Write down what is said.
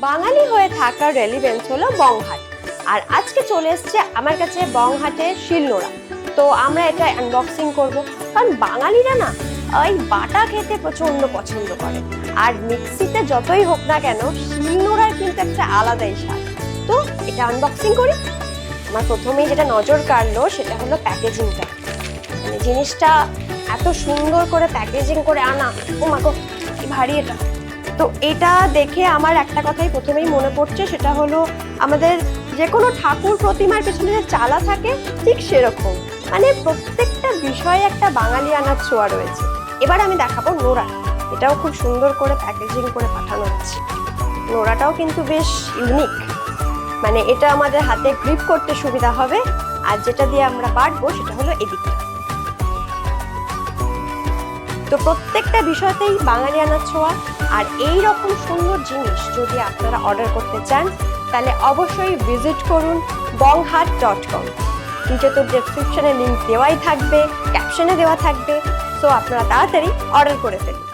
বাঙালি হয়ে থাকার রেলিভেন্স হলো বংহাট। আর আজকে চলে এসছে আমার কাছে বংহাটের শিলনোড়া। তো আমরা এটা আনবক্সিং করব, কারণ বাঙালিরা না ওই বাটা খেতে প্রচন্ড পছন্দ করে। আর মিক্সিতে যতই হোক না কেন, শিলনোড়ার কিন্তু একটা আলাদাই স্বাদ। তো এটা আনবক্সিং করি। আমার প্রথমেই যেটা নজর কাড়লো সেটা হলো প্যাকেজিংটা। মানে জিনিসটা এত সুন্দর করে প্যাকেজিং করে আনা, ও মা গো কি ভারী এটা। তো এটা দেখে আমার একটা কথাই প্রথমেই মনে পড়ছে, সেটা হলো আমাদের যে কোনো ঠাকুর প্রতিমার পেছনে যে চালা থাকে ঠিক সেরকম। মানে প্রত্যেকটা বিষয়ে একটা বাঙালি আনার ছোঁয়া রয়েছে। এবার আমি দেখাবো নোড়া। এটাও খুব সুন্দর করে প্যাকেজিং করে পাঠানো হচ্ছে। নোড়াটাও কিন্তু বেশ ইউনিক, মানে এটা আমাদের হাতে গ্রিপ করতে সুবিধা হবে। আর যেটা দিয়ে আমরা বাটবো সেটা হলো এদিকটা। তো প্রত্যেকটা বিষয়তেই বাঙালি আনার ছোঁয়া। আর এই রকম সুন্দর জিনিস যদি আপনারা অর্ডার করতে চান তাহলে অবশ্যই ভিজিট করুন bonghat.com। নিচে তো ডেসক্রিপশনে লিংক দেওয়াই থাকবে, ক্যাপশনে দেওয়া থাকবে। সো আপনারা তাড়াতাড়ি অর্ডার করে ফেলুন।